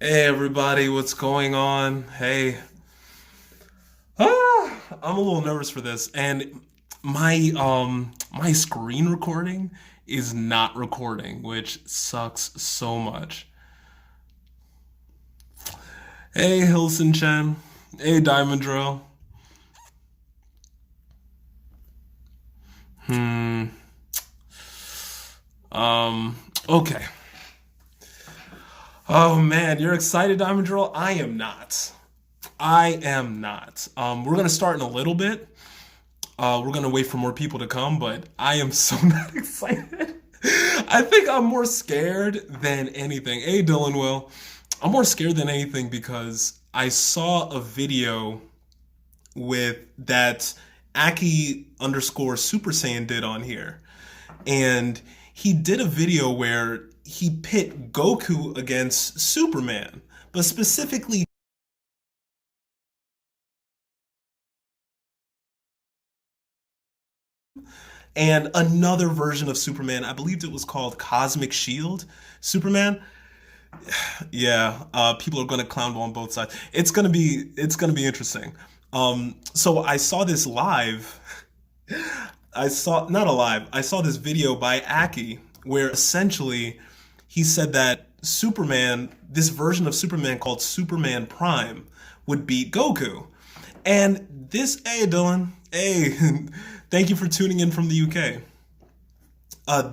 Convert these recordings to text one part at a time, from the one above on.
Hey everybody, what's going on? Hey, I'm a little nervous for this, and my screen recording is not recording, which sucks so much. Hey Hilson Chen, hey Diamond Drill. Hmm. Um. Okay. Oh man, you're excited, Diamond Drill? I am not. I am not. We're gonna start in a little bit. We're gonna wait for more people to come, but I am so not excited. I think I'm more scared than anything. Hey, Dylan Will. I'm more scared than anything because I saw a video with that Aki underscore Super Saiyan did on here. And he did a video where he pit Goku against Superman, but specifically and another version of Superman. I believed it was called Cosmic Shield Superman. Yeah, people are going to clown on both sides. It's gonna be interesting. So I saw this live. I saw not a live. I saw this video by Aki where essentially he said that Superman, this version of Superman called Superman Prime, would beat Goku. And this, hey Dylan, hey, thank you for tuning in from the UK.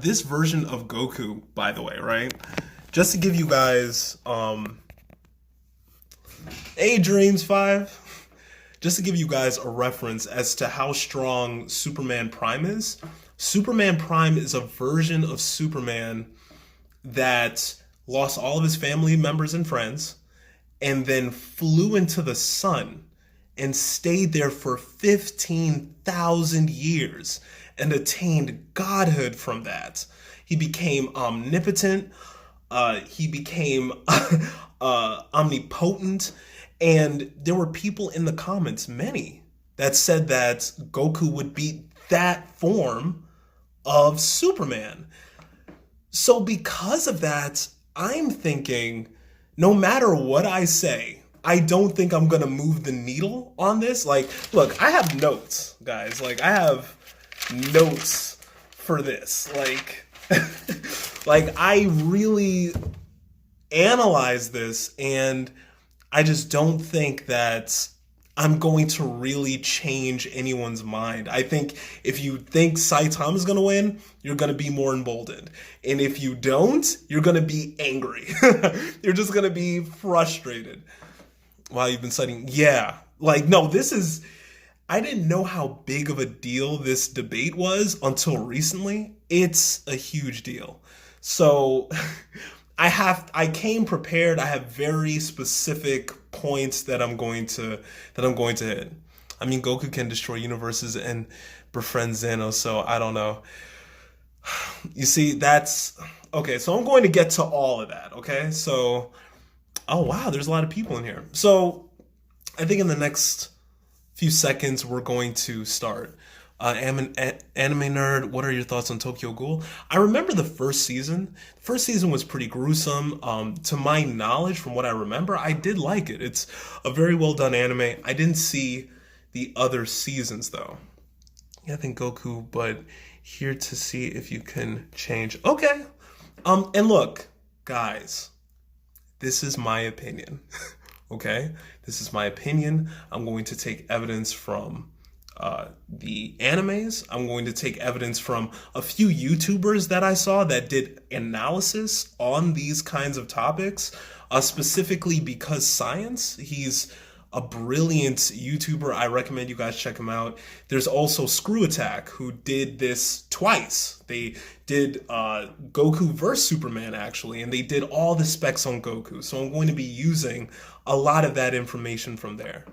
This version of Goku, by the way, right? Just to give you guys, hey Dreams 5, just to give you guys a reference as to how strong Superman Prime is. Superman Prime is a version of Superman that lost all of his family members and friends and then flew into the sun and stayed there for 15,000 years and attained godhood from that. He became omnipotent, he became omnipotent, and there were people in the comments, many, that said that Goku would beat that form of Superman. So, because of that, I'm thinking no matter what I say, I don't think I'm gonna move the needle on this. Like, look, I have notes, guys. Like, I have notes for this. Like, like I really analyze this, and I just don't think that I'm going to really change anyone's mind. I think if you think Saitama is going to win, you're going to be more emboldened. And if you don't, you're going to be angry. You're just going to be frustrated. While you've been studying. Yeah. Like, no, this is. I didn't know how big of a deal this debate was until recently. It's a huge deal. So I came prepared. I have very specific points that I'm going to hit. I mean, Goku can destroy universes and befriend Zeno, so I don't know. You see, that's okay, so I'm going to get to all of that, okay? So oh wow, there's a lot of people in here. So I think in the next few seconds we're going to start. Anime nerd, what are your thoughts on Tokyo Ghoul? I remember the first season. The first season was pretty gruesome. To my knowledge, from what I remember, I did like it. It's a very well done anime. I didn't see the other seasons though. Yeah, I think Goku, but here to see if you can change. Okay. And look, guys, this is my opinion. Okay? This is my opinion. I'm going to take evidence from the animes. I'm going to take evidence from a few YouTubers that I saw that did analysis on these kinds of topics, specifically because science. He's a brilliant YouTuber. I recommend you guys check him out. There's also Screw Attack, who did this twice. They did Goku vs. Superman, actually, and they did all the specs on Goku. So I'm going to be using a lot of that information from there.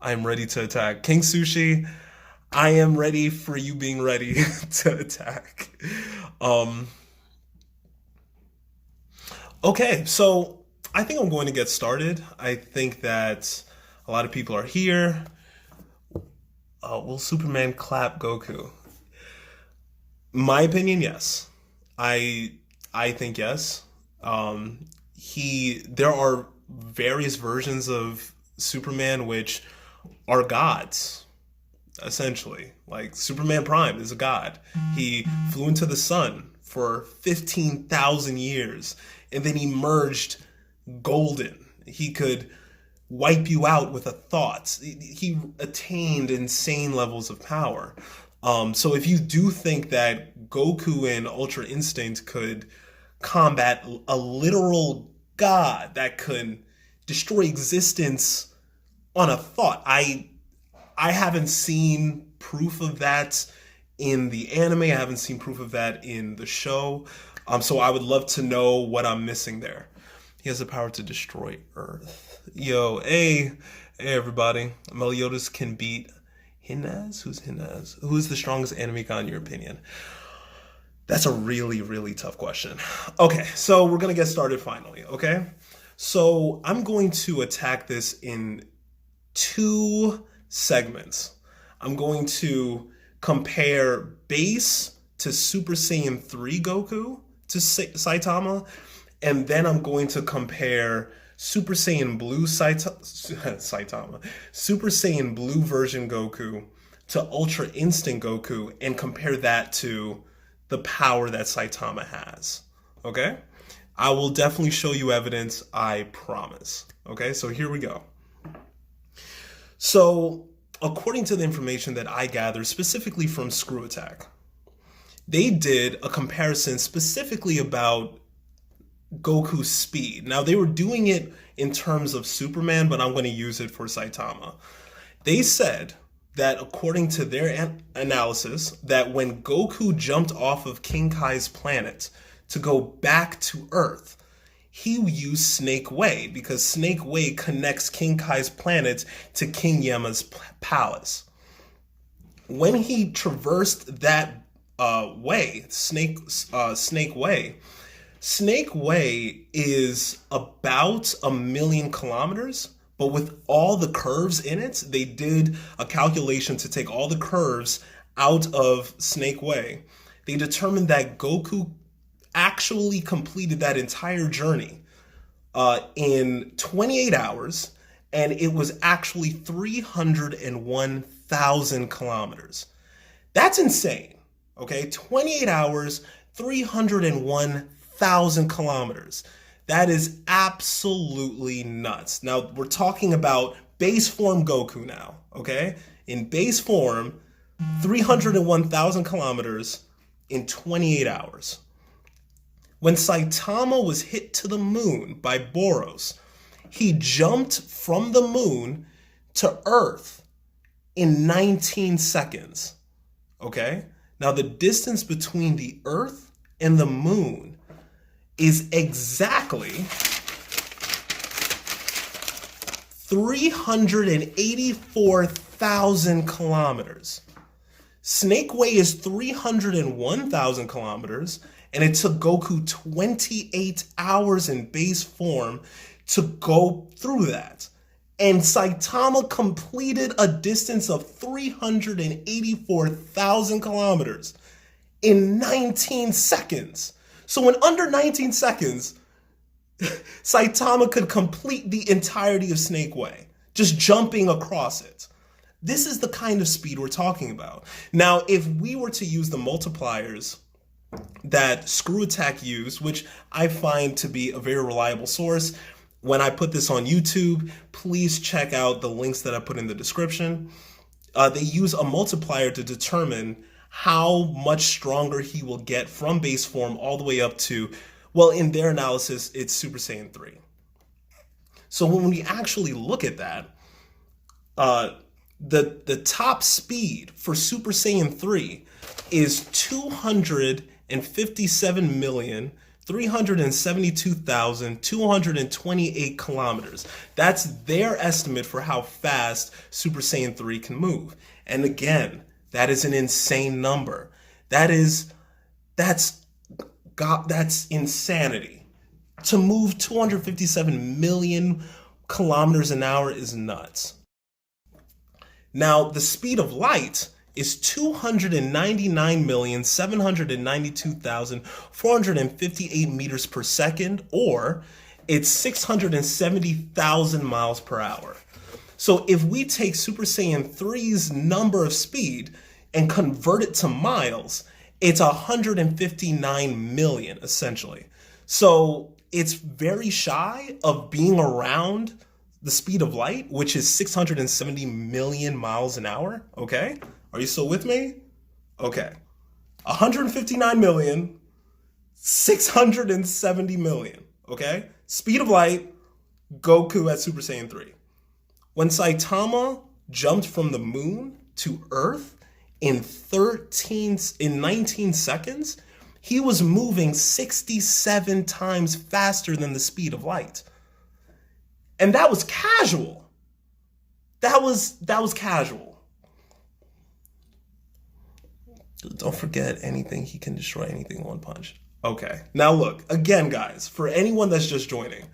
I'm ready to attack. King Sushi, I am ready for you being ready to attack. Um, okay, so I think I'm going to get started. I think that a lot of people are here. Will Superman clap Goku? My opinion, yes. I think yes. There are various versions of Superman which are gods, essentially. Like Superman Prime is a god. He flew into the sun for 15,000 years and then emerged golden. He could wipe you out with a thought. He attained insane levels of power. So if you do think that Goku and Ultra Instinct could combat a literal god that could destroy existence on a thought, I haven't seen proof of that in the anime. I haven't seen proof of that in the show. So I would love to know what I'm missing there. He has the power to destroy Earth. Yo, hey everybody. Meliodas can beat Hinaz? Who's Hinaz? Who is the strongest anime god in your opinion? That's a really, really tough question. Okay, so we're going to get started finally, okay? So I'm going to attack this in 2 segments. I'm going to compare base to Super Saiyan 3 Goku to Saitama, and then I'm going to compare Super Saiyan Blue Saitama, Super Saiyan Blue version Goku to Ultra Instinct Goku and compare that to the power that Saitama has. Okay? I will definitely show you evidence, I promise. Okay, so here we go. So, according to the information that I gathered specifically from Screw Attack, they did a comparison specifically about Goku's speed. Now, they were doing it in terms of Superman, but I'm going to use it for Saitama. They said that according to their analysis, that when Goku jumped off of King Kai's planet to go back to Earth, he used Snake Way because Snake Way connects King Kai's planet to King Yama's palace. When he traversed that way, Snake Way, Snake Way is about 1,000,000 kilometers, but with all the curves in it, they did a calculation to take all the curves out of Snake Way. They determined that Goku actually completed that entire journey in 28 hours, and it was actually 301,000 kilometers. That's insane, okay? 28 hours, 301,000 kilometers. That is absolutely nuts. Now, we're talking about base form Goku now, okay? In base form, 301,000 kilometers in 28 hours. When Saitama was hit to the moon by Boros, he jumped from the moon to Earth in 19 seconds, okay? Now, the distance between the Earth and the moon is exactly 384,000 kilometers. Snake Way is 301,000 kilometers, and it took Goku 28 hours in base form to go through that. And Saitama completed a distance of 384,000 kilometers in 19 seconds. So in under 19 seconds, Saitama could complete the entirety of Snake Way, just jumping across it. This is the kind of speed we're talking about. Now, if we were to use the multipliers that Screw Attack used, which I find to be a very reliable source, when I put this on YouTube, please check out the links that I put in the description. They use a multiplier to determine how much stronger he will get from base form all the way up to, well, in their analysis, it's Super Saiyan 3. So when we actually look at that, the top speed for Super Saiyan 3 is 257,372,228 kilometers. That's their estimate for how fast Super Saiyan 3 can move. And again, that is an insane number. That's insanity. To move 257 million kilometers an hour is nuts. Now, the speed of light is 299,792,458 meters per second, or it's 670,000 miles per hour. So if we take Super Saiyan 3's number of speed and convert it to miles, it's 159 million, essentially. So it's very shy of being around the speed of light, which is 670 million miles an hour. Okay? Are you still with me? Okay. 159 million, 670 million. Okay? Speed of light, Goku at Super Saiyan 3. When Saitama jumped from the moon to Earth in 19 seconds, he was moving 67 times faster than the speed of light. And that was casual. That was casual. Don't forget anything. He can destroy anything in one punch. Okay. Now look, again, guys, for anyone that's just joining,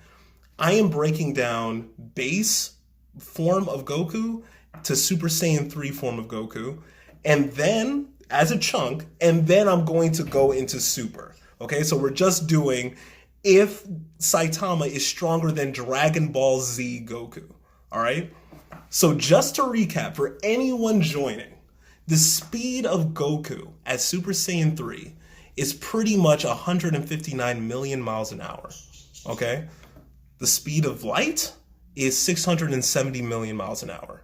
I am breaking down base form of Goku to Super Saiyan 3 form of Goku, and then as a chunk, and then I'm going to go into Super. Okay, so we're just doing if Saitama is stronger than Dragon Ball Z Goku. All right, so just to recap for anyone joining, the speed of Goku at Super Saiyan 3 is pretty much 159 million miles an hour. Okay, the speed of light is 670 million miles an hour.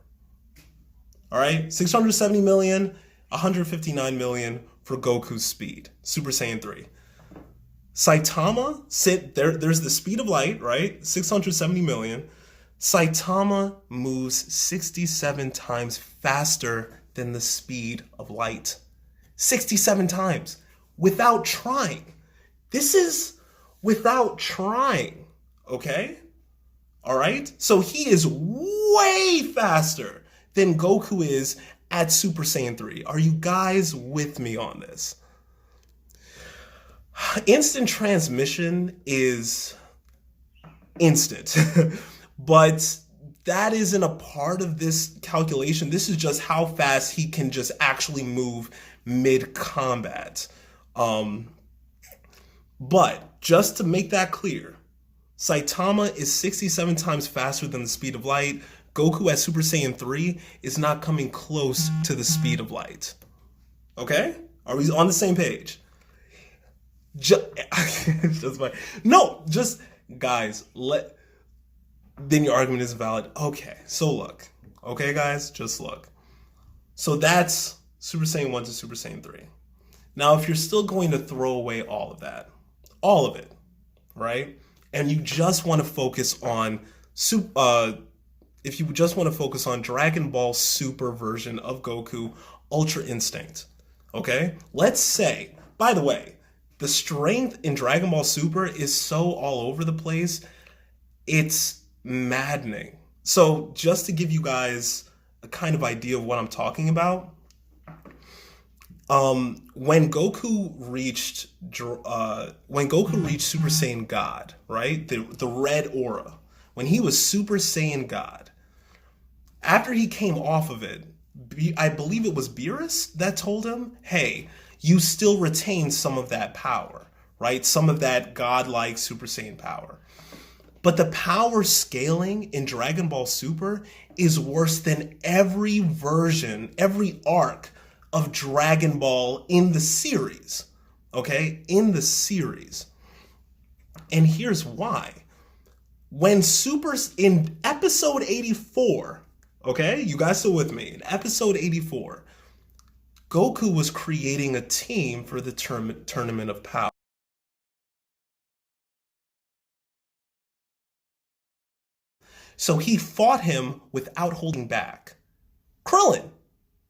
All right, 670 million, 159 million for Goku's speed, Super Saiyan 3. Saitama, there's the speed of light, right? 670 million. Saitama moves 67 times faster than the speed of light. 67 times without trying. This is without trying, okay? All right? So he is way faster than Goku is at Super Saiyan 3. Are you guys with me on this? Instant transmission is instant, but that isn't a part of this calculation. This is just how fast he can just actually move mid-combat. But just to make that clear, Saitama is 67 times faster than the speed of light. Goku at Super Saiyan 3 is not coming close to the speed of light. Okay? Are we on the same page? Guys, then your argument is valid. Okay, so look. Okay, guys, just look. So that's Super Saiyan 1 to Super Saiyan 3. Now, if you're still going to throw away all of it, right? And you just want to focus on if you just want to focus on Dragon Ball Super version of Goku, Ultra Instinct, okay? Let's say, by the way, the strength in Dragon Ball Super is so all over the place, it's maddening. So just to give you guys a kind of idea of what I'm talking about, when Goku reached Super Saiyan God, right? The red aura, when he was Super Saiyan God, after he came off of it, I believe it was Beerus that told him, hey, you still retain some of that power, right? Some of that godlike Super Saiyan power. But the power scaling in Dragon Ball Super is worse than every version, every arc of Dragon Ball in the series, okay? In the series. And here's why. When in episode 84, okay? You guys still with me? In episode 84, Goku was creating a team for the Tournament of Power. So he fought him without holding back. Krillin.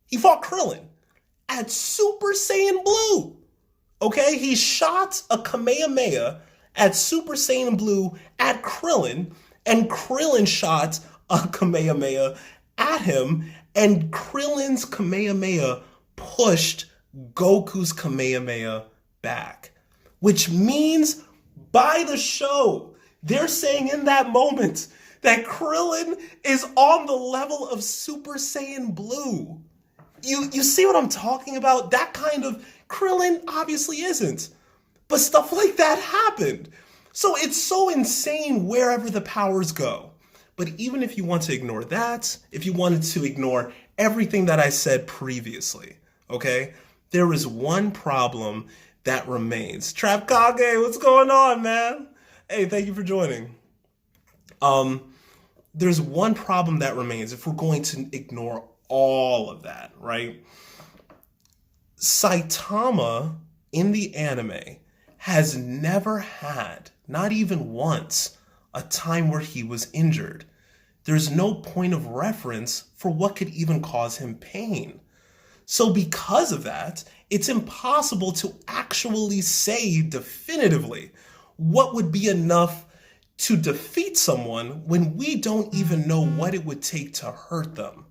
He fought Krillin at Super Saiyan Blue. Okay? He shot a Kamehameha at Super Saiyan Blue at Krillin, and Krillin shot a Kamehameha at him, and Krillin's Kamehameha pushed Goku's Kamehameha back. Which means, by the show, they're saying in that moment that Krillin is on the level of Super Saiyan Blue. You see what I'm talking about? That kind of Krillin obviously isn't. But stuff like that happened. So it's so insane wherever the powers go. But even if you want to ignore that, if you wanted to ignore everything that I said previously, okay, there is one problem that remains. Trap Kage, what's going on, man? Hey, thank you for joining. There's one problem that remains if we're going to ignore all of that, right? Saitama in the anime has never had, not even once, a time where he was injured. There's no point of reference for what could even cause him pain. So because of that, it's impossible to actually say definitively what would be enough to defeat someone when we don't even know what it would take to hurt them.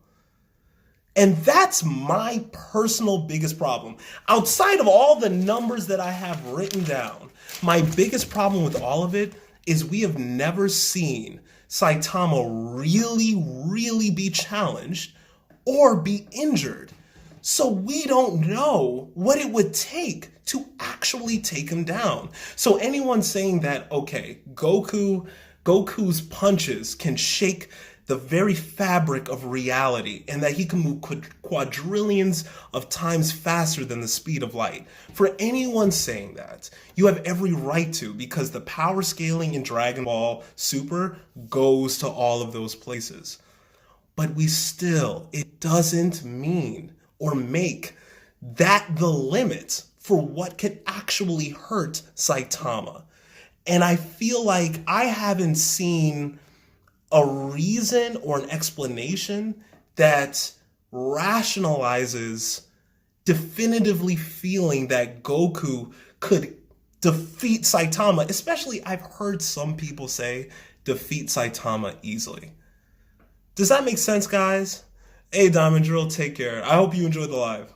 And that's my personal biggest problem. Outside of all the numbers that I have written down, my biggest problem with all of it is we have never seen Saitama really be challenged or be injured. So we don't know what it would take to actually take him down. So anyone saying that, okay, Goku's punches can shake the very fabric of reality and that he can move quadrillions of times faster than the speed of light. For anyone saying that, you have every right to, because the power scaling in Dragon Ball Super goes to all of those places. But it doesn't mean or make that the limit for what can actually hurt Saitama. And I feel like I haven't seen a reason or an explanation that rationalizes definitively feeling that Goku could defeat Saitama. Especially, I've heard some people say defeat Saitama easily. Does that make sense, guys? Hey, Diamond Drill, take care. I hope you enjoyed the live.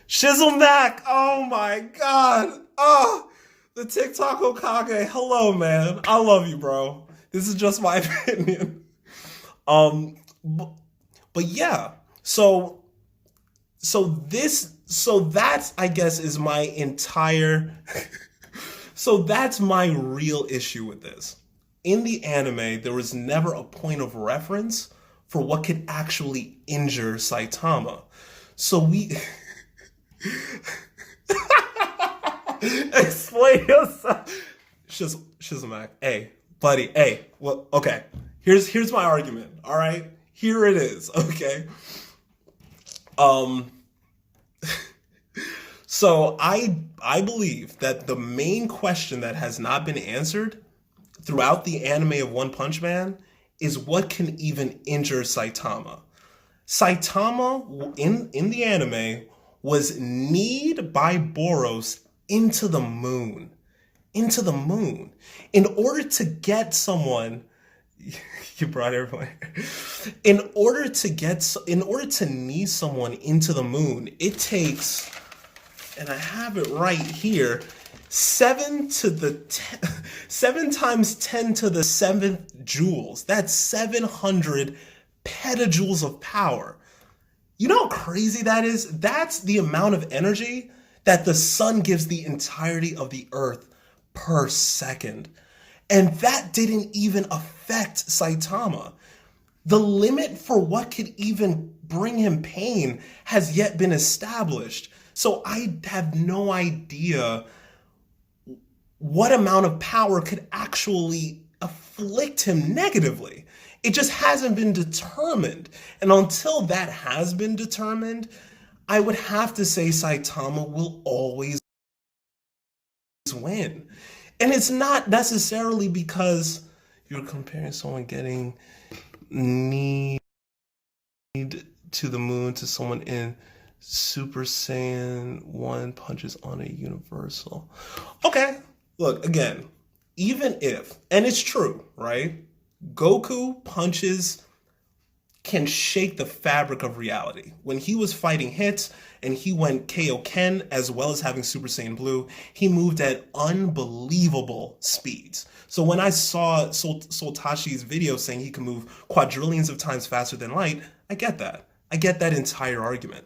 Shizzle Mac, oh my god. Oh, the TikTok Okage. Hello, man. I love you, bro. This is just my opinion. But yeah. So that's, I guess, is my entire. So that's my real issue with this. In the anime, there was never a point of reference for what could actually injure Saitama. So we. Explain yourself. Shizumak. Hey, buddy. Hey. Well, okay. Here's my argument. All right. Here it is. Okay. So I believe that the main question that has not been answered throughout the anime of One Punch Man is what can even injure Saitama. Saitama in the anime was kneed by Boros into the moon. Into the moon. In order to get someone, you brought everyone. In order to knee someone into the moon, it takes, and I have it right here, 7 times 10 to the 7th joules. That's 700 petajoules of power. You know how crazy that is? That's the amount of energy that the sun gives the entirety of the earth per second. And that didn't even affect Saitama. The limit for what could even bring him pain has yet been established. So I have no idea what amount of power could actually afflict him negatively. It just hasn't been determined. And until that has been determined, I would have to say Saitama will always win. And it's not necessarily because you're comparing someone getting kneed to the moon to someone in Super Saiyan 1 punches on a universal. Okay, look, again, even if, and it's true, right? Goku punches can shake the fabric of reality. When he was fighting hits and he went Kaioken as well as having Super Saiyan Blue, he moved at unbelievable speeds. So when I saw Soltashi's video saying he can move quadrillions of times faster than light, I get that. I get that entire argument.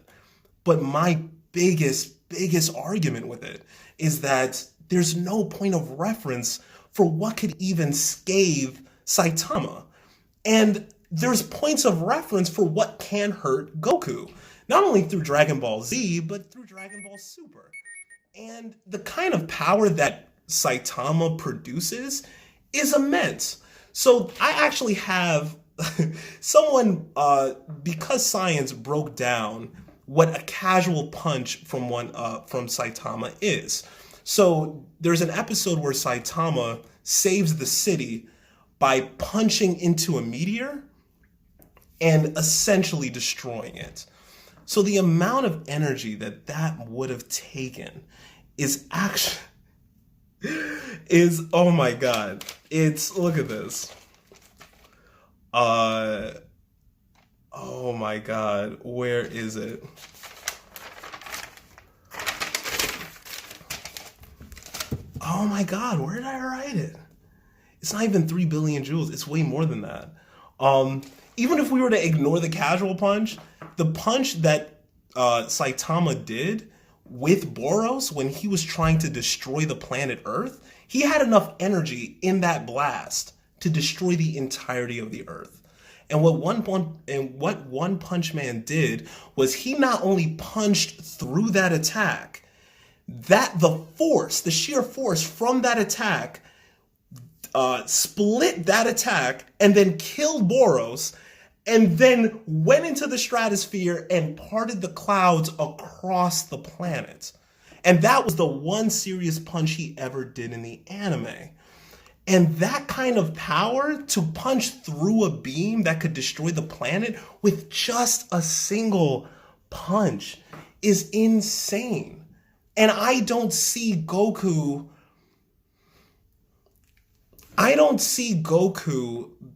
But my biggest argument with it is that there's no point of reference for what could even scathe Saitama. And there's points of reference for what can hurt Goku, not only through Dragon Ball Z, but through Dragon Ball Super. And the kind of power that Saitama produces is immense. So I actually have someone, because science broke down what a casual punch from Saitama is. So there's an episode where Saitama saves the city by punching into a meteor and essentially destroying it. So the amount of energy that would have taken is actually oh my god. Look at this. Oh my god, where is it? Oh my god, where did I write it? It's not even 3 billion joules, it's way more than that. Even if we were to ignore the casual punch, the punch that Saitama did with Boros when he was trying to destroy the planet Earth, he had enough energy in that blast to destroy the entirety of the Earth. And what One Punch Man did was he not only punched through that attack, that the sheer force from that attack split that attack and then killed Boros, and then went into the stratosphere and parted the clouds across the planet. And that was the one serious punch he ever did in the anime. And that kind of power to punch through a beam that could destroy the planet with just a single punch is insane. And I don't see Goku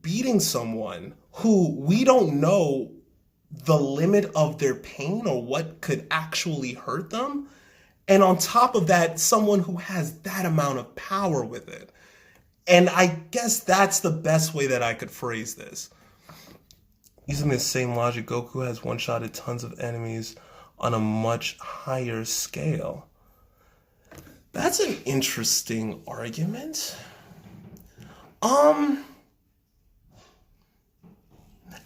beating someone who we don't know the limit of their pain or what could actually hurt them. And on top of that, someone who has that amount of power with it. And I guess that's the best way that I could phrase this. Using the same logic, Goku has one-shotted tons of enemies on a much higher scale. That's an interesting argument.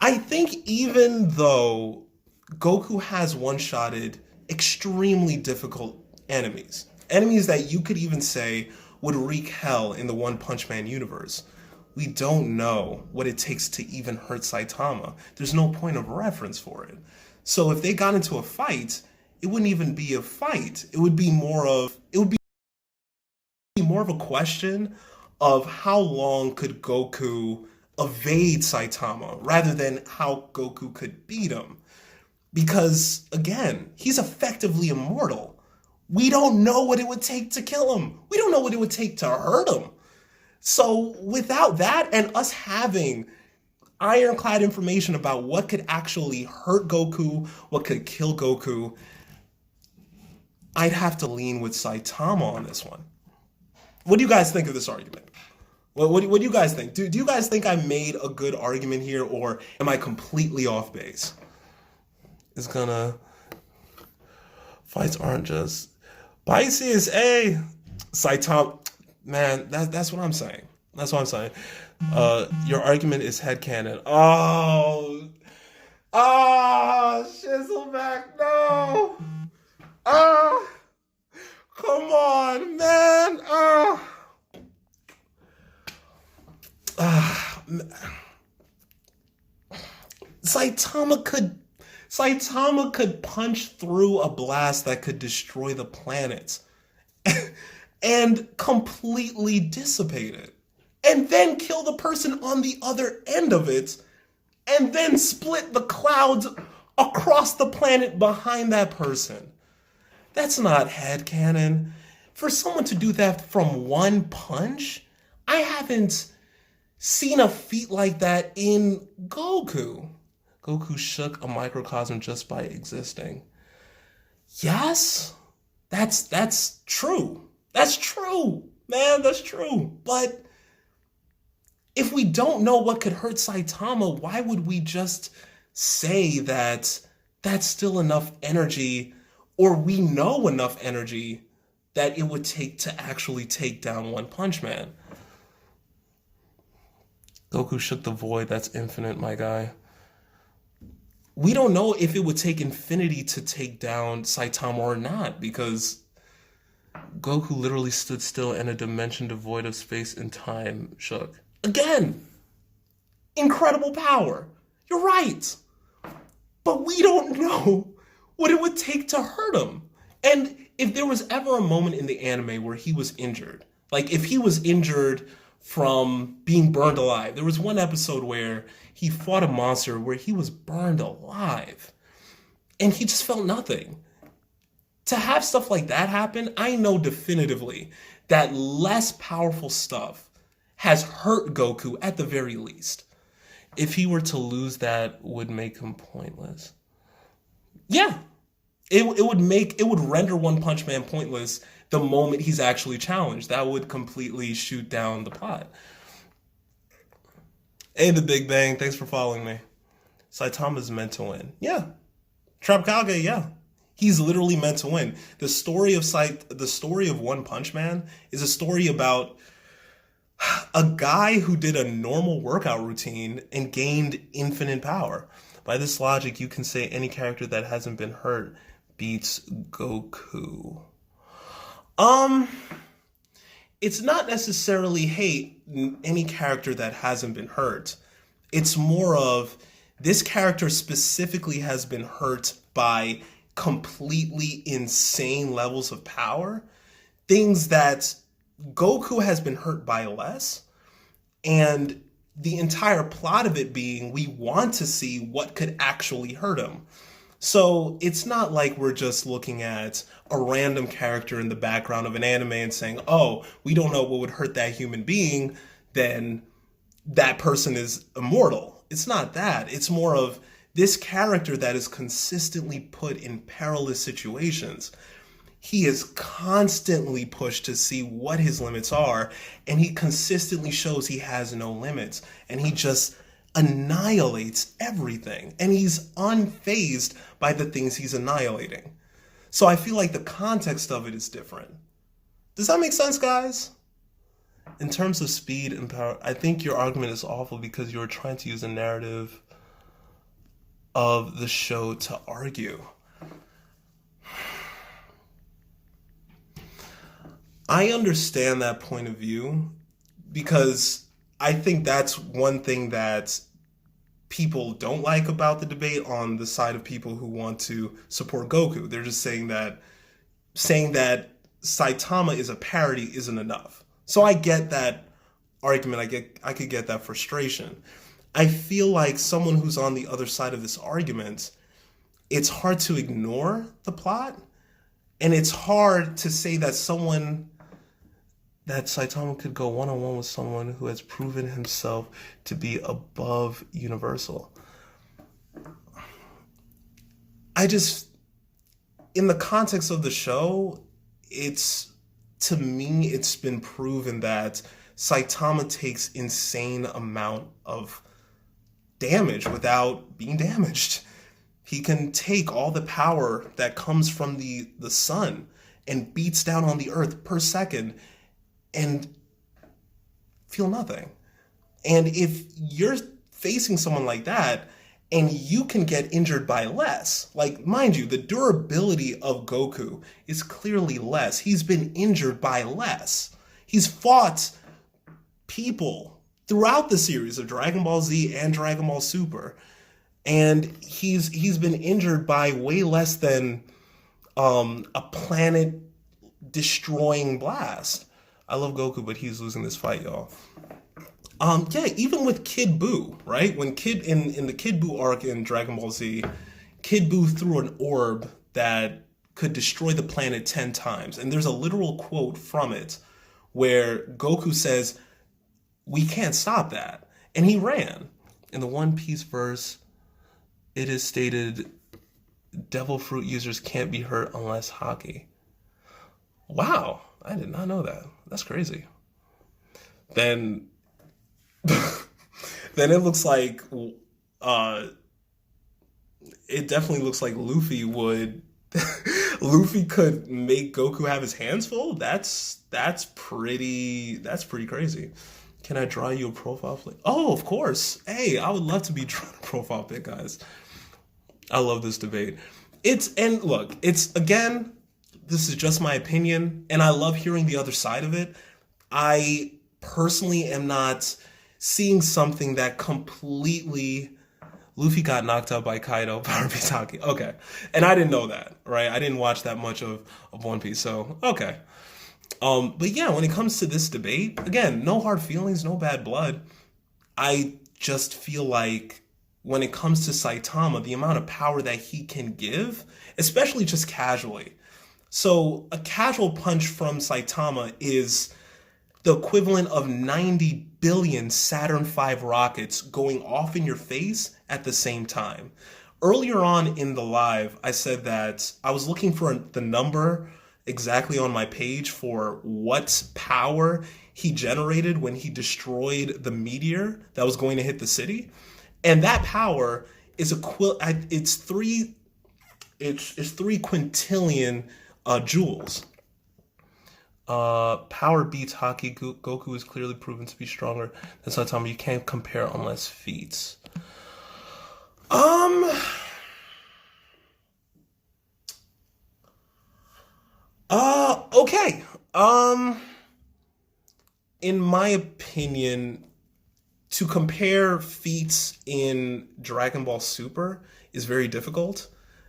I think even though Goku has one-shotted extremely difficult enemies that you could even say would wreak hell in the One Punch Man universe, we don't know what it takes to even hurt Saitama. There's no point of reference for it. So if they got into a fight, it wouldn't even be a fight. It would be more of a question of how long could Goku evade Saitama rather than how Goku could beat him. Because, again, he's effectively immortal. We don't know what it would take to kill him. We don't know what it would take to hurt him. So without that and us having ironclad information about what could actually hurt Goku, what could kill Goku, I'd have to lean with Saitama on this one. What do you guys think of this argument? What do you guys think? Do you guys think I made a good argument here, or am I completely off base? Fights aren't just Pisces, Saitama, man, that's what I'm saying. That's what I'm saying. Your argument is headcanon. Shizzleback, no. Come on, man. Saitama could punch through a blast that could destroy the planet and completely dissipate it, and then kill the person on the other end of it, and then split the clouds across the planet behind that person. That's not headcanon. For someone to do that from one punch, I haven't seen a feat like that in Goku. Goku shook a microcosm just by existing. Yes, that's true. That's true, man, that's true. But if we don't know what could hurt Saitama, why would we just say that that's still enough energy, or we know enough energy that it would take to actually take down One Punch Man. Goku shook the void. That's infinite, my guy. We don't know if it would take infinity to take down Saitama or not, because Goku literally stood still and a dimension devoid of space and time shook. Again, incredible power. You're right. But we don't know what it would take to hurt him. And if there was ever a moment in the anime where he was injured, like if he was injured from being burned alive, there was one episode where he fought a monster where he was burned alive and he just felt nothing. To have stuff like that happen, I know definitively that less powerful stuff has hurt Goku at the very least. If he were to lose, that would make him pointless. Yeah, it would render One Punch Man pointless the moment he's actually challenged. That would completely shoot down the plot. Hey, the Big Bang, thanks for following me. Saitama's meant to win. Yeah. Trap Kage, yeah. He's literally meant to win. The story of One Punch Man is a story about a guy who did a normal workout routine and gained infinite power. By this logic, you can say any character that hasn't been hurt beats Goku. It's not necessarily, hey, any character that hasn't been hurt. It's more of this character specifically has been hurt by completely insane levels of power, things that Goku has been hurt by less, and the entire plot of it being we want to see what could actually hurt him. So it's not like we're just looking at a random character in the background of an anime and saying, oh, we don't know what would hurt that human being, then that person is immortal. It's not that. It's more of this character that is consistently put in perilous situations. He is constantly pushed to see what his limits are, and he consistently shows he has no limits, and he just annihilates everything, and he's unfazed by the things he's annihilating. So I feel like the context of it is different. Does that make sense, guys? In terms of speed and power, I think your argument is awful because you're trying to use a narrative of the show to argue. I understand that point of view because I think that's one thing that people don't like about the debate on the side of people who want to support Goku. They're just saying that Saitama is a parody isn't enough. So I get that argument. I could get that frustration. I feel like someone who's on the other side of this argument, it's hard to ignore the plot, and it's hard to say that Saitama could go one-on-one with someone who has proven himself to be above universal. In the context of the show, to me, it's been proven that Saitama takes insane amount of damage without being damaged. He can take all the power that comes from the sun and beats down on the earth per second and feel nothing. And if you're facing someone like that and you can get injured by less, like, mind you, the durability of Goku is clearly less. He's been injured by less. He's fought people throughout the series of Dragon Ball Z and Dragon Ball Super, and he's been injured by way less than a planet destroying blast. I love Goku, but he's losing this fight, y'all. Yeah, even with Kid Buu, right? When in the Kid Buu arc in Dragon Ball Z, Kid Buu threw an orb that could destroy the planet 10 times. And there's a literal quote from it where Goku says, "We can't stop that." And he ran. In the One Piece verse, it is stated, devil fruit users can't be hurt unless Haki. Wow, I did not know that. That's crazy. Then it looks like it definitely looks like Luffy would. Luffy could make Goku have his hands full. That's pretty crazy. Can I draw you a profile pic? Oh, of course. Hey, I would love to be drawn a profile pic, guys. I love this debate. And look, it's again, this is just my opinion, and I love hearing the other side of it. I personally am not seeing something that completely. Luffy got knocked out by Kaido, Power Bitaki. Okay. And I didn't know that, right? I didn't watch that much of One Piece, so okay. But yeah, when it comes to this debate, again, no hard feelings, no bad blood. I just feel like when it comes to Saitama, the amount of power that he can give, especially just casually. So a casual punch from Saitama is the equivalent of 90 billion Saturn V rockets going off in your face at the same time. Earlier on in the live, I said that I was looking for the number exactly on my page for what power he generated when he destroyed the meteor that was going to hit the city. And that power is it's three quintillion joules. Power beats hockey. Goku is clearly proven to be stronger than Saitama. You can't compare unless feats. Okay. In my opinion, to compare feats in Dragon Ball Super is very difficult.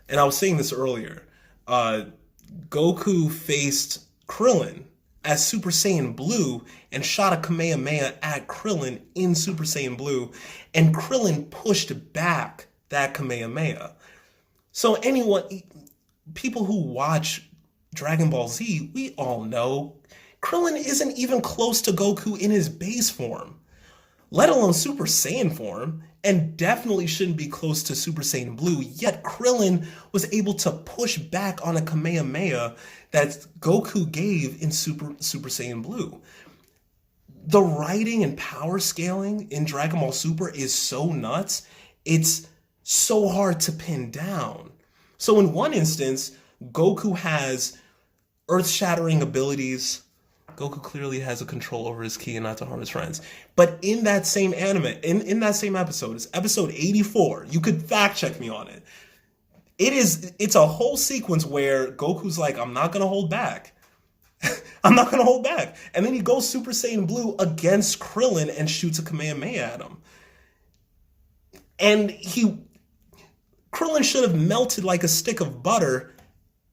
And I was saying this earlier. Goku faced Krillin as Super Saiyan Blue and shot a Kamehameha at Krillin in Super Saiyan Blue, and Krillin pushed back that Kamehameha. So people who watch Dragon Ball Z, we all know Krillin isn't even close to Goku in his base form, let alone Super Saiyan form, and definitely shouldn't be close to Super Saiyan Blue, yet Krillin was able to push back on a Kamehameha that Goku gave in Super Saiyan Blue. The writing and power scaling in Dragon Ball Super is so nuts, it's so hard to pin down. So in one instance, Goku has earth-shattering abilities. Goku clearly has a control over his ki and not to harm his friends. But in that same anime, in that same episode, it's episode 84. You could fact check me on it. It's a whole sequence where Goku's like, I'm not gonna hold back. I'm not gonna hold back. And then he goes Super Saiyan Blue against Krillin and shoots a Kamehameha at him. And Krillin should have melted like a stick of butter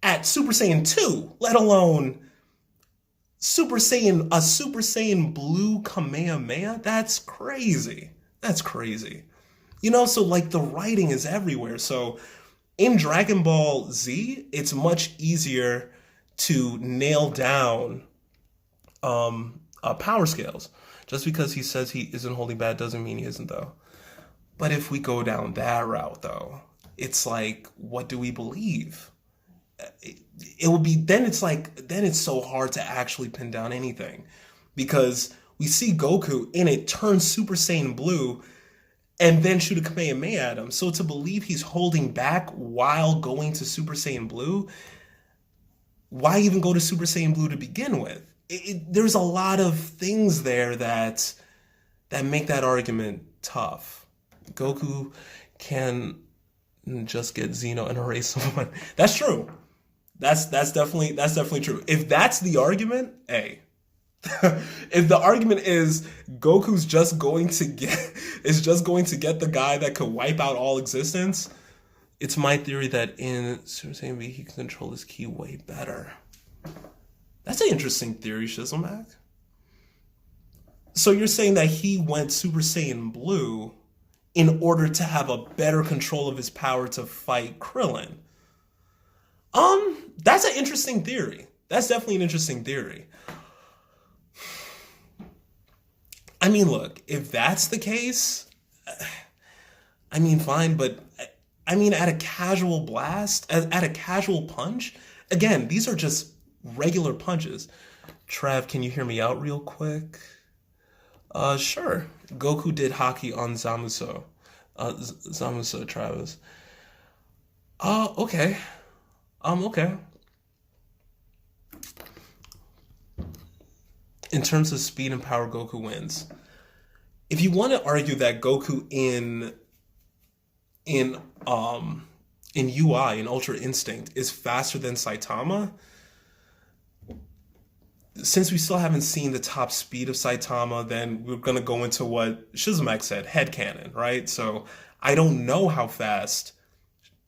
at Super Saiyan 2, let alone a Super Saiyan Blue Kamehameha. That's crazy. That's crazy. So like the writing is everywhere. So in Dragon Ball Z, it's much easier to nail down power scales. Just because he says he isn't holding back doesn't mean he isn't, though. But if we go down that route, though, it's like, what do we believe? It would be, then it's so hard to actually pin down anything. Because we see Goku and it turns Super Saiyan Blue and then shoot a Kamehameha at him. So to believe he's holding back while going to Super Saiyan Blue, why even go to Super Saiyan Blue to begin with? There's a lot of things there that make that argument tough. Goku can just get Zeno and erase someone. That's true. That's definitely true. If that's the argument, hey. If the argument is Goku's just going to get the guy that could wipe out all existence, it's my theory that in Super Saiyan V he can control his ki way better. That's an interesting theory, Shizzlemack. So you're saying that he went Super Saiyan Blue in order to have a better control of his power to fight Krillin? That's an interesting theory. That's definitely an interesting theory. I mean, look, if that's the case, I mean, fine, but I mean, at a casual blast, at a casual punch, again, these are just regular punches. Trav, can you hear me out real quick? Sure. Goku did hockey on Zamuso. Zamuso, Travis. Okay. Okay. In terms of speed and power, Goku wins. If you want to argue that Goku in um in UI in Ultra Instinct is faster than Saitama, since we still haven't seen the top speed of Saitama, then we're gonna go into what Shizumak said, headcanon, right? So I don't know how fast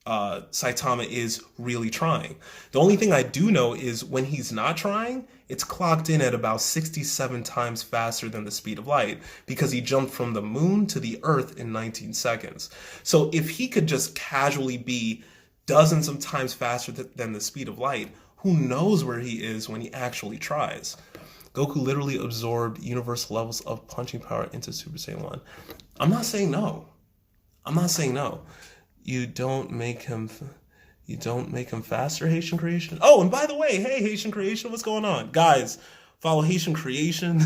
Saitama is really trying. The only thing I do know is when he's not trying, it's clocked in at about 67 times faster than the speed of light because he jumped from the moon to the earth in 19 seconds. So if he could just casually be dozens of times faster than the speed of light, who knows where he is when he actually tries? Goku literally absorbed universal levels of punching power into Super Saiyan 1. I'm not saying no. I'm not saying no. You don't make him faster, Haitian Creation. Oh, and by the way, hey Haitian Creation, what's going on? Guys, follow Haitian Creation.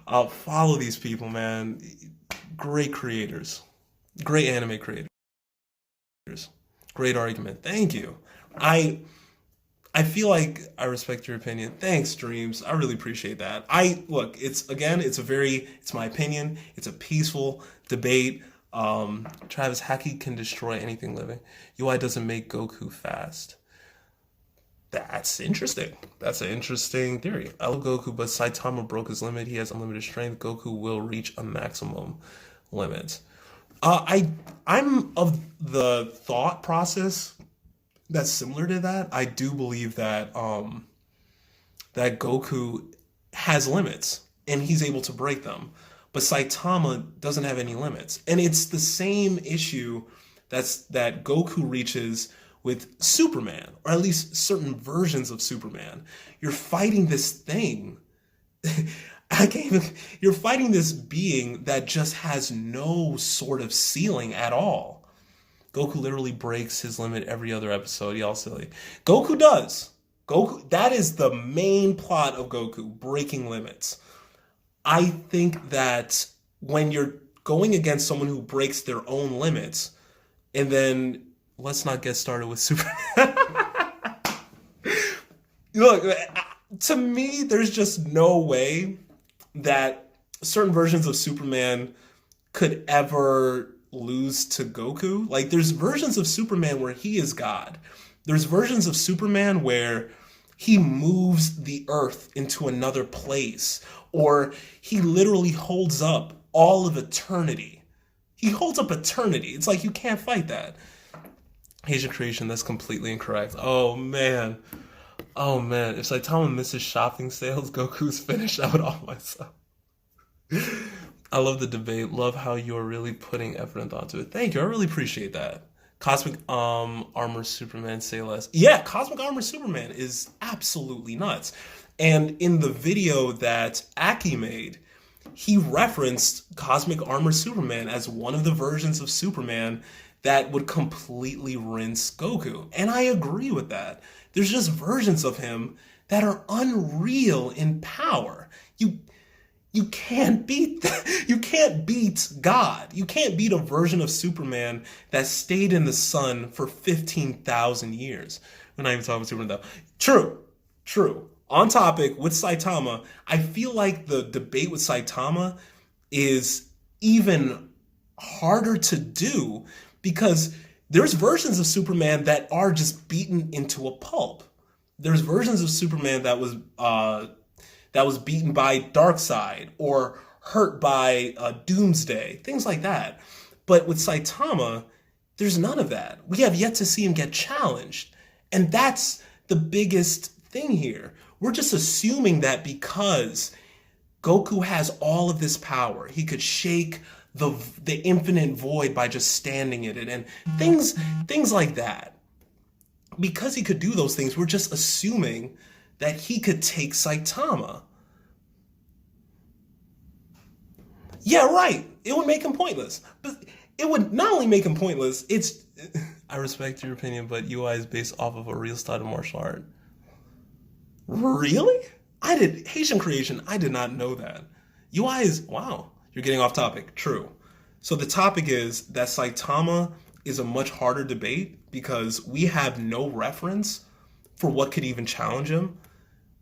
Follow these people, man. Great creators. Great anime creators. Great argument. Thank you. I feel like I respect your opinion. Thanks, Dreams. I really appreciate that. Look, it's my opinion. It's a peaceful debate. Travis, Haki can destroy anything living. UI doesn't make Goku fast. That's interesting. That's an interesting theory. I love Goku, but Saitama broke his limit. He has unlimited strength. Goku will reach a maximum limit. I'm of the thought process that's similar to that. I do believe that that Goku has limits and he's able to break them. But Saitama doesn't have any limits. And it's the same issue that Goku reaches with Superman, or at least certain versions of Superman. You're fighting this thing. You're fighting this being that just has no sort of ceiling at all. Goku literally breaks his limit every other episode. Y'all silly. Goku does. That is the main plot of Goku, breaking limits. I think that when you're going against someone who breaks their own limits, and then let's not get started with Superman. Look, to me, there's just no way that certain versions of Superman could ever lose to Goku. Like, there's versions of Superman where he is God. There's versions of Superman where he moves the earth into another place, or he literally holds up all of eternity. He holds up eternity. It's like you can't fight that. Asian Creation, that's completely incorrect. Oh man. If Saitama misses shopping sales, Goku's finished. I would off myself. I love the debate. Love how you're really putting effort and thought to it. Thank you. I really appreciate that. Cosmic Armor Superman, say less. Yeah, Cosmic Armor Superman is absolutely nuts. And in the video that Aki made, he referenced Cosmic Armor Superman as one of the versions of Superman that would completely rinse Goku. And I agree with that. There's just versions of him that are unreal in power. You can't beat you can't beat God. You can't beat a version of Superman that stayed in the sun for 15,000 years. We're not even talking about Superman though. True. On topic with Saitama, I feel like the debate with Saitama is even harder to do because there's versions of Superman that are just beaten into a pulp. There's versions of Superman that was beaten by Darkseid or hurt by Doomsday, things like that. But with Saitama, there's none of that. We have yet to see him get challenged. And that's the biggest thing here. We're just assuming that because Goku has all of this power, he could shake the infinite void by just standing in it and things like that. Because he could do those things, we're just assuming that he could take Saitama. Yeah, right. It would make him pointless. But it would not only make him pointless, I respect your opinion, but UI is based off of a real style of martial art. Really? Haitian Creation, I did not know that. UI is, wow, you're getting off topic. True. So the topic is that Saitama is a much harder debate because we have no reference for what could even challenge him,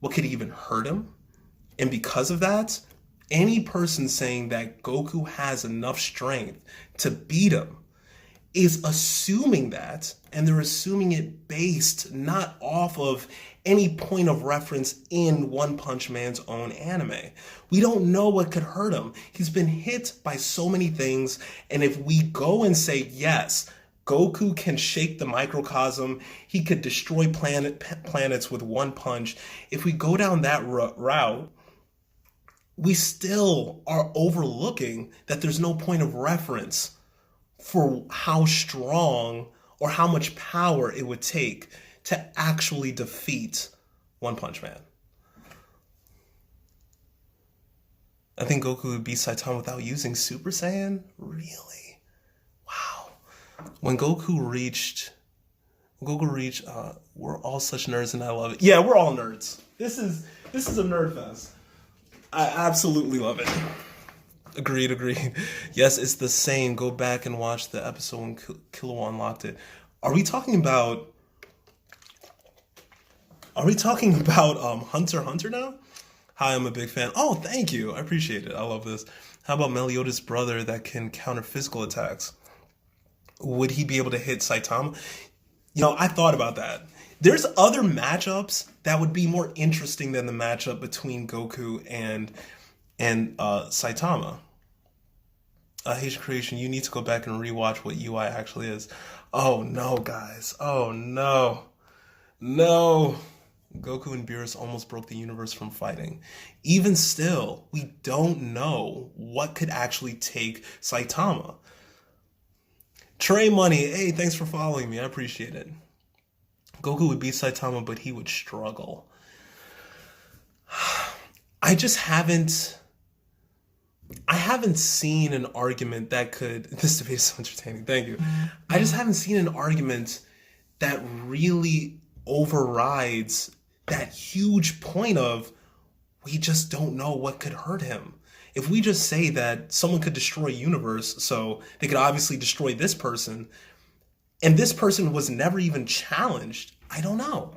what could even hurt him. And because of that, any person saying that Goku has enough strength to beat him is assuming that, and they're assuming it based not off of any point of reference in One Punch Man's own anime. We don't know what could hurt him. He's been hit by so many things, and if we go and say, yes, Goku can shake the microcosm, he could destroy planets with one punch, if we go down that route, we still are overlooking that there's no point of reference for how strong or how much power it would take to actually defeat One Punch Man. I think Goku would beat Saitama without using Super Saiyan? Really? Wow. When Goku reached, we're all such nerds and I love it. Yeah, we're all nerds. This is a nerd fest. I absolutely love it. Agreed. Yes, it's the same. Go back and watch the episode when Killua unlocked it. Are we talking about Hunter x Hunter now? Hi, I'm a big fan. Oh, thank you. I appreciate it. I love this. How about Meliodas' brother that can counter physical attacks? Would he be able to hit Saitama? I thought about that. There's other matchups that would be more interesting than the matchup between Goku and Saitama. Haitian Creation, you need to go back and rewatch what UI actually is. Oh no, guys. Oh no. No. Goku and Beerus almost broke the universe from fighting. Even still, we don't know what could actually take Saitama. Trey Money, hey, thanks for following me. I appreciate it. Goku would beat Saitama, but he would struggle. I haven't seen an argument that could... This debate is so entertaining. Thank you. I just haven't seen an argument that really overrides that huge point of we just don't know what could hurt him. If we just say that someone could destroy a universe, so they could obviously destroy this person, and this person was never even challenged, I don't know.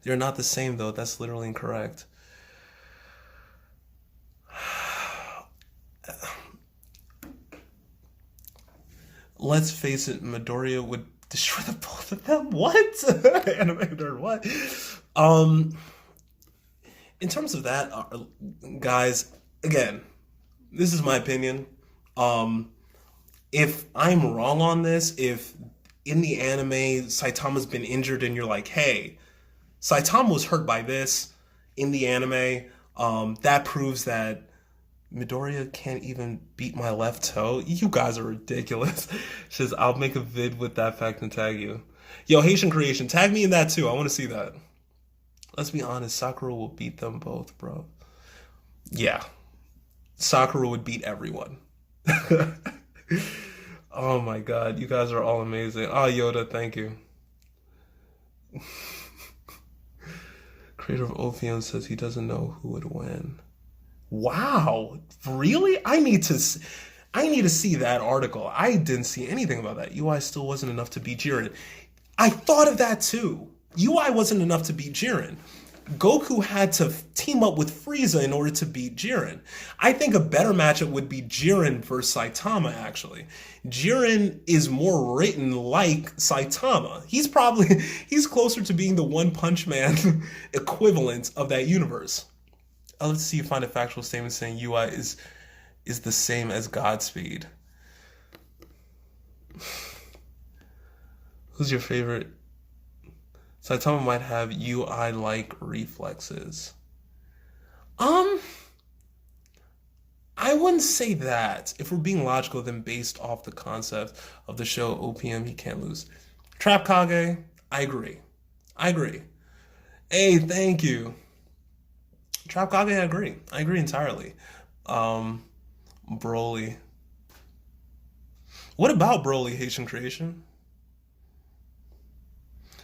They're not the same, though. That's literally incorrect. Let's face it, Midoriya would destroy the both of them. What? Animator, what? In terms of that, guys, again, this is my opinion. If I'm wrong on this, if in the anime Saitama's been injured and you're like, hey, Saitama was hurt by this in the anime, that proves that Midoriya can't even beat my left toe. You guys are ridiculous. She says, I'll make a vid with that fact and tag you. Yo, Haitian Creation, tag me in that too. I want to see that. Let's be honest, Sakura will beat them both, bro. Yeah. Sakura would beat everyone. Oh my god, you guys are all amazing. Oh, Yoda, thank you. Creator of Ophium says he doesn't know who would win. Wow, really? I need to see that article. I didn't see anything about that. UI still wasn't enough to beat Jiren. I thought of that too. UI wasn't enough to beat Jiren. Goku had to team up with Frieza in order to beat Jiren. I think a better matchup would be Jiren versus Saitama, actually. Jiren is more written like Saitama. He's closer to being the One Punch Man equivalent of that universe. I'd love to see you find a factual statement saying UI is the same as Godspeed. Who's your favorite? Saitama might have UI-like reflexes. I wouldn't say that. If we're being logical, then based off the concept of the show OPM, he can't lose. Trap Kage, I agree. Hey, thank you. Trap Kage, I agree. I agree entirely. Broly. What about Broly, Haitian Creation?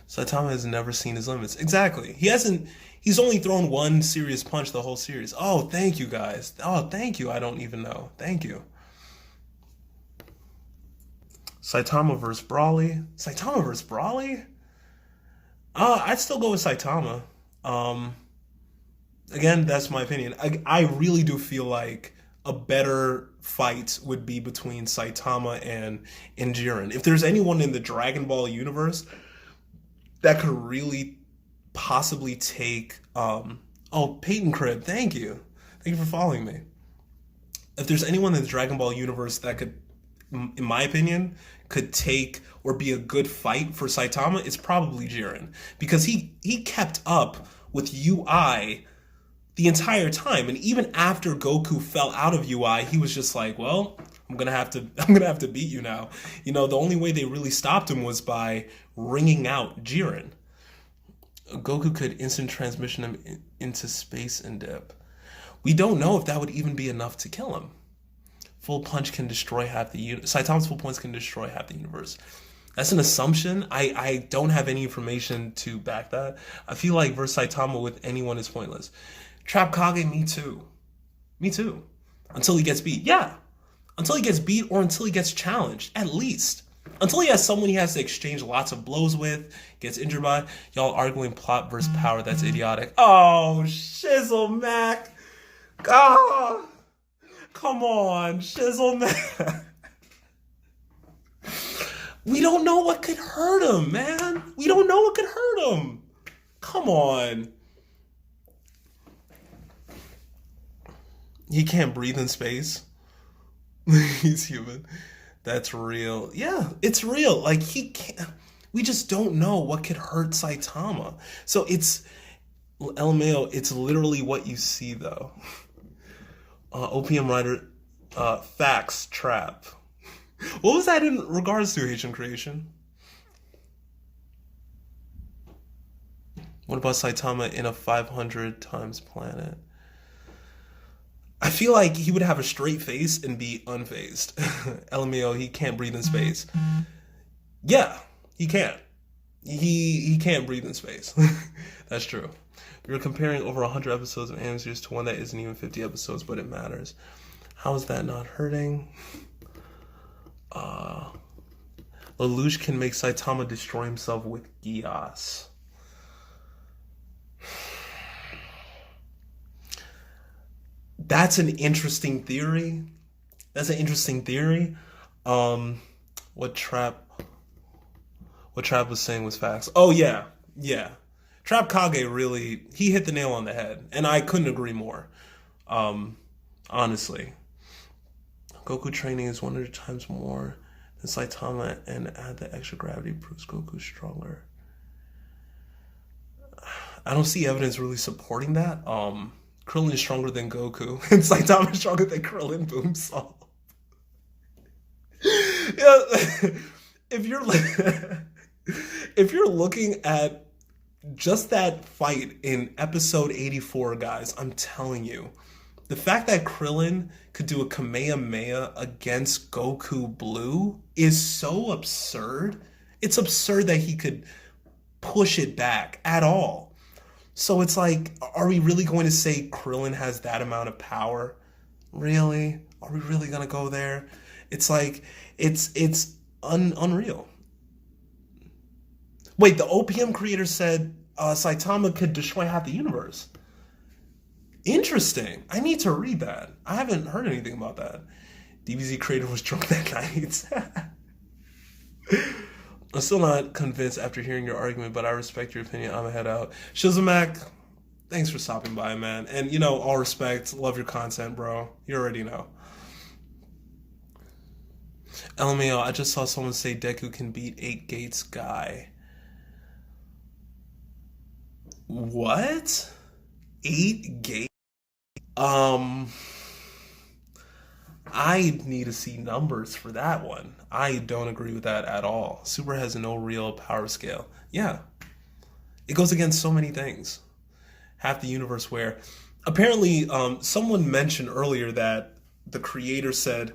Saitama has never seen his limits. Exactly. He's only thrown one serious punch the whole series. Oh, thank you guys. Oh, thank you. I don't even know. Thank you. Saitama versus Brawly. Saitama versus Brawly? I'd still go with Saitama. Um, Again, that's my opinion. I really do feel like a better fight would be between Saitama and Jiren. If there's anyone in the Dragon Ball universe that could really possibly take oh, Peyton Crib, thank you. Thank you for following me. If there's anyone in the Dragon Ball universe that could, in my opinion, could take or be a good fight for Saitama, it's probably Jiren. Because he kept up with UI the entire time. And even after Goku fell out of UI, he was just like, well, I'm gonna have to beat you now. You know, the only way they really stopped him was by ringing out Jiren. Goku could instant transmission him into space and dip. We don't know if that would even be enough to kill him. Full punch can destroy half the universe. Saitama's full punch can destroy half the universe. That's an assumption. I don't have any information to back that. I feel like versus Saitama with anyone is pointless. Trap Kage, me too. Me too. Until he gets beat. Yeah. Until he gets beat or until he gets challenged, at least. Until he has someone he has to exchange lots of blows with, gets injured by. Y'all arguing plot versus power, that's idiotic. Oh, Shizzle Mac. Ah, come on, Shizzle Mac. We don't know what could hurt him, man. We don't know what could hurt him. Come on. He can't breathe in space. He's human. That's real. Yeah, it's real. Like, he can't. We just don't know what could hurt Saitama. So it's, LMAO, it's literally what you see, though. OPM writer, facts, trap. What was that in regards to Haitian creation? What about Saitama in a 500 times planet? I feel like he would have a straight face and be unfazed. LMAO, he can't breathe in space. Yeah, he can't. He can't breathe in space. That's true. You're comparing over 100 episodes of anime series to one that isn't even 50 episodes, but it matters. How is that not hurting? Lelouch can make Saitama destroy himself with Gias. That's an interesting theory. That's an interesting theory. What Trap was saying was facts. Oh yeah, yeah. Trap Kage really, he hit the nail on the head, and I couldn't agree more. Honestly, Goku training is 100 times more than Saitama, and add the extra gravity proves Goku stronger. I don't see evidence really supporting that. Krillin is stronger than Goku, and Saitama is stronger than Krillin. Boom solved. Yeah, if you're looking at just that fight in episode 84, guys, I'm telling you, the fact that Krillin could do a Kamehameha against Goku Blue is so absurd. It's absurd that he could push it back at all. So it's like, are we really going to say Krillin has that amount of power? Really? Are we really going to go there? It's like, it's unreal. Wait, the OPM creator said Saitama could destroy half the universe. Interesting. I need to read that. I haven't heard anything about that. DBZ creator was drunk that night. I'm still not convinced after hearing your argument, but I respect your opinion. I'm gonna head out. Shizumak, thanks for stopping by, man. And, you know, all respect. Love your content, bro. You already know. LMAO, I just saw someone say Deku can beat 8 Gates Guy. What? 8 Gates? I need to see numbers for that one. I don't agree with that at all. Super has no real power scale. Yeah. It goes against so many things. Half the universe where... Apparently, someone mentioned earlier that the creator said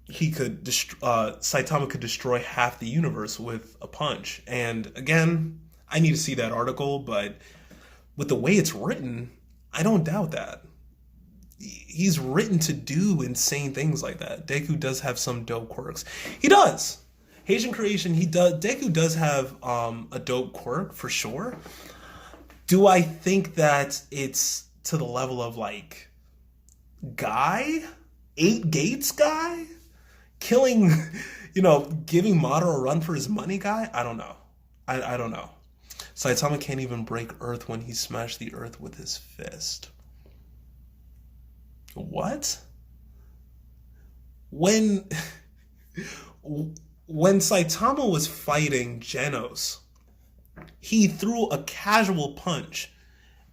he could... Saitama could destroy half the universe with a punch. And again, I need to see that article, but with the way it's written, I don't doubt that. He's written to do insane things like that. Deku does have some dope quirks. He does. Haitian creation, Deku does have a dope quirk for sure. Do I think that it's to the level of like Guy? Eight Gates guy? Killing, giving Madara a run for his money guy? I don't know. I don't know. Saitama can't even break Earth when he smashed the Earth with his fist. What? When when Saitama was fighting Genos, he threw a casual punch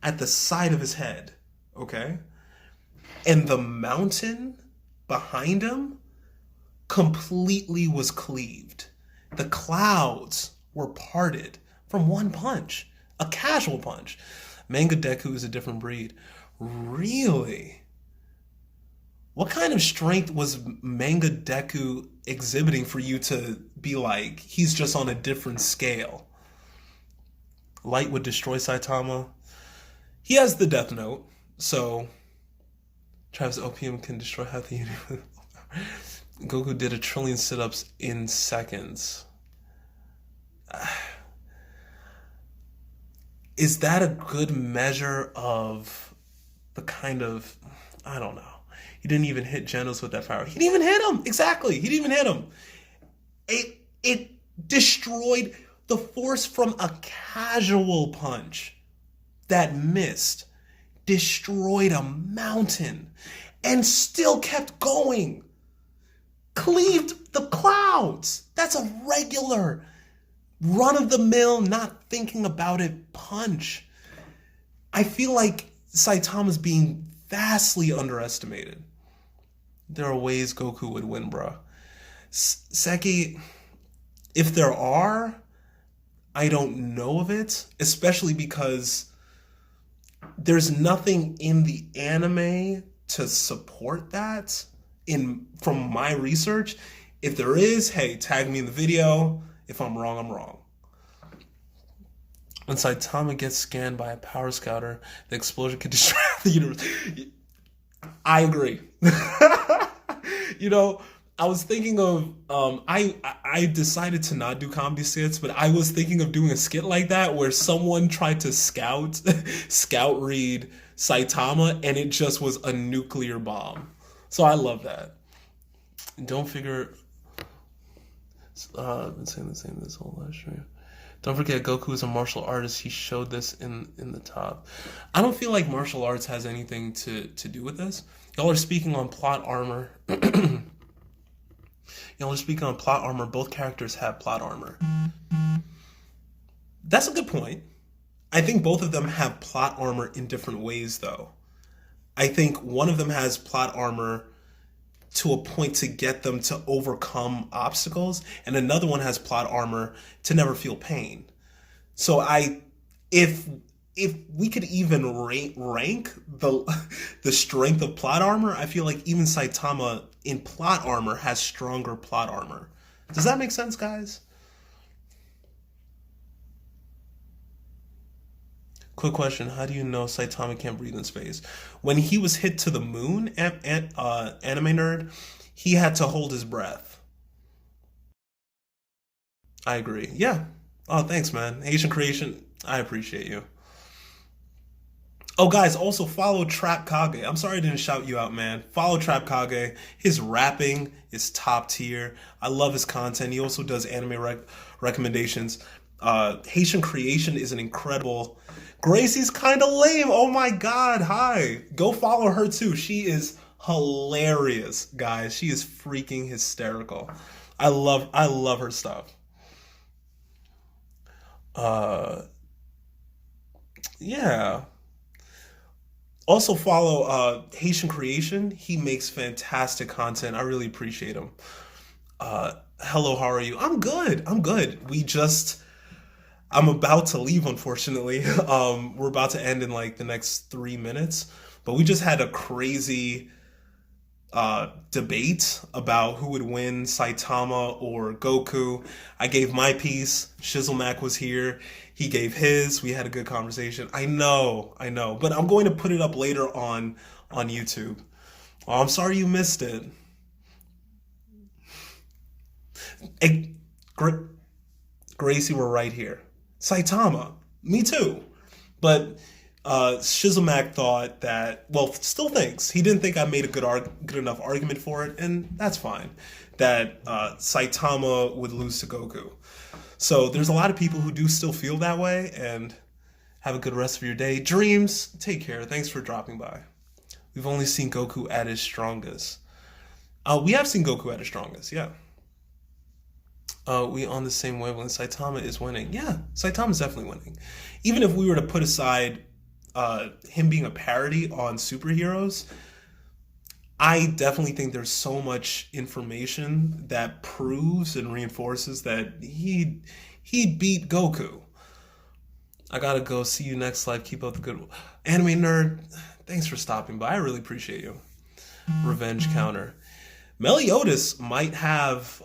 at the side of his head, okay? And the mountain behind him completely was cleaved. The clouds were parted from one punch, a casual punch. Manga Deku is a different breed. Really? What kind of strength was Manga Deku exhibiting for you to be like, he's just on a different scale? Light would destroy Saitama. He has the Death Note, so Travis Opium can destroy half the universe. Goku did 1 trillion sit-ups in seconds. Is that a good measure of the kind of, I don't know. He didn't even hit Genos with that power. He didn't even hit him. Exactly. He didn't even hit him. It destroyed the force from a casual punch that missed. Destroyed a mountain and still kept going. Cleaved the clouds. That's a regular run-of-the-mill, not thinking about it punch. I feel like Saitama's being vastly underestimated. There are ways Goku would win, bro. Seki, if there are, I don't know of it, especially because there's nothing in the anime to support that from my research. If there is, hey, tag me in the video. If I'm wrong, I'm wrong. When Saitama gets scanned by a power scouter, the explosion could destroy the universe. I agree. I was thinking of I decided to not do comedy skits, but I was thinking of doing a skit like that where someone tried to scout read Saitama and it just was a nuclear bomb. So I love that. Don't figure I've been saying the same this whole last year. Don't forget, Goku is a martial artist. He showed this in the top. I don't feel like martial arts has anything to do with this. Y'all are speaking on plot armor. Y'all are speaking on plot armor. Both characters have plot armor. That's a good point. I think both of them have plot armor in different ways, though. I think one of them has plot armor to a point to get them to overcome obstacles, and another one has plot armor to never feel pain. So if we could even rank the strength of plot armor, I feel like even Saitama in plot armor has stronger plot armor. Does that make sense, guys? Quick question, how do you know Saitama can't breathe in space? When he was hit to the moon, anime nerd, he had to hold his breath. I agree. Yeah. Oh, thanks, man. Asian creation, I appreciate you. Oh, guys, also follow Trap Kage. I'm sorry I didn't shout you out, man. Follow Trap Kage. His rapping is top tier. I love his content. He also does anime recommendations. Haitian Creation is an incredible... Gracie's kind of lame. Oh my god, hi. Go follow her too. She is hilarious, guys. She is freaking hysterical. I love her stuff. Yeah. Also follow Haitian Creation. He makes fantastic content. I really appreciate him. Hello, how are you? I'm good. I'm about to leave, unfortunately. We're about to end in like the next 3 minutes. But we just had a crazy debate about who would win, Saitama or Goku. I gave my piece. Shizzlemac was here. He gave his. We had a good conversation. I know. But I'm going to put it up later on YouTube. Oh, I'm sorry you missed it. Gracie, we're right here. Saitama, me too. But Shizumak thought that, well, still thinks, he didn't think I made a good enough argument for it, and that's fine, that Saitama would lose to Goku. So there's a lot of people who do still feel that way, and have a good rest of your day. Dreams, take care. Thanks for dropping by. We've only seen Goku at his strongest. We have seen Goku at his strongest, yeah. We on the same wavelength. Saitama is winning. Yeah, Saitama's definitely winning. Even if we were to put aside him being a parody on superheroes, I definitely think there's so much information that proves and reinforces that he beat Goku. I gotta go. See you next live. Keep up the good anime nerd. Thanks for stopping by. I really appreciate you. Revenge counter. Meliodas might have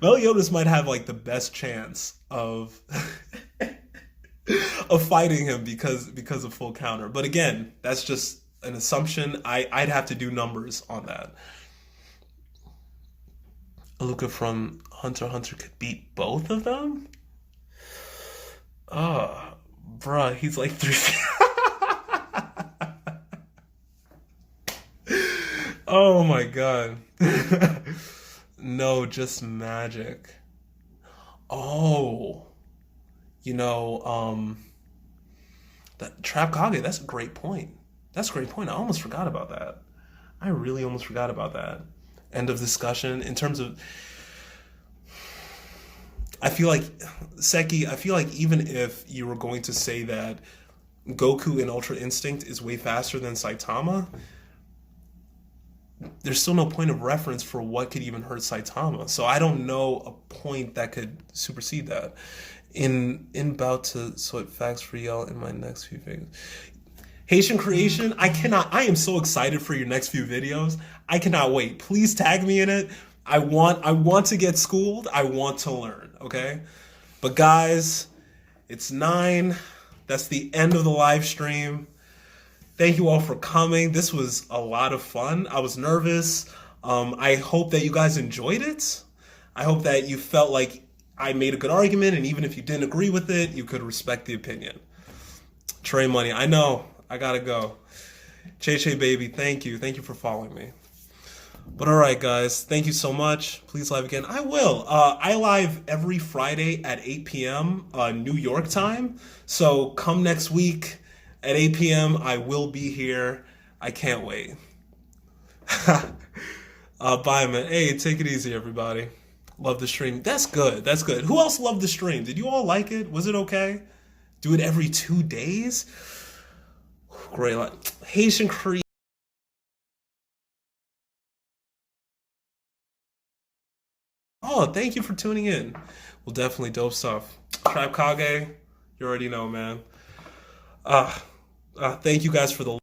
Meliodas might have like the best chance of of fighting him because of full counter. But again, that's just an assumption. I'd have to do numbers on that. Aluka from Hunter x Hunter could beat both of them? Oh, bruh, he's like 3 feet. Oh my god. No, just magic. Oh. That Trap Kage, that's a great point. That's a great point. I almost forgot about that. I really almost forgot about that. End of discussion. In terms of, I feel like, Seki, I feel like even if you were going to say that Goku in Ultra Instinct is way faster than Saitama, there's still no point of reference for what could even hurt Saitama. So I don't know a point that could supersede that. In bout to sort facts for y'all in my next few videos. Haitian Creation, I am so excited for your next few videos. I cannot wait. Please tag me in it. I want to get schooled. I want to learn, okay? But guys, it's 9. That's the end of the live stream. Thank you all for coming. This was a lot of fun. I was nervous. I hope that you guys enjoyed it. I hope that you felt like I made a good argument, and even if you didn't agree with it, you could respect the opinion. Trey Money, I know. I gotta go. Che baby, thank you. Thank you for following me. But all right, guys, thank you so much. Please live again. I will. I live every Friday at 8 p.m. New York time. So come next week at 8 p.m. I will be here. I can't wait. Bye, man. Hey, take it easy, everybody. Love the stream. That's good. That's good. Who else loved the stream? Did you all like it? Was it okay? Do it every 2 days? Great. Haitian Creed. Oh, thank you for tuning in. Well, definitely dope stuff. Trap Kage, you already know, man. Thank you guys for the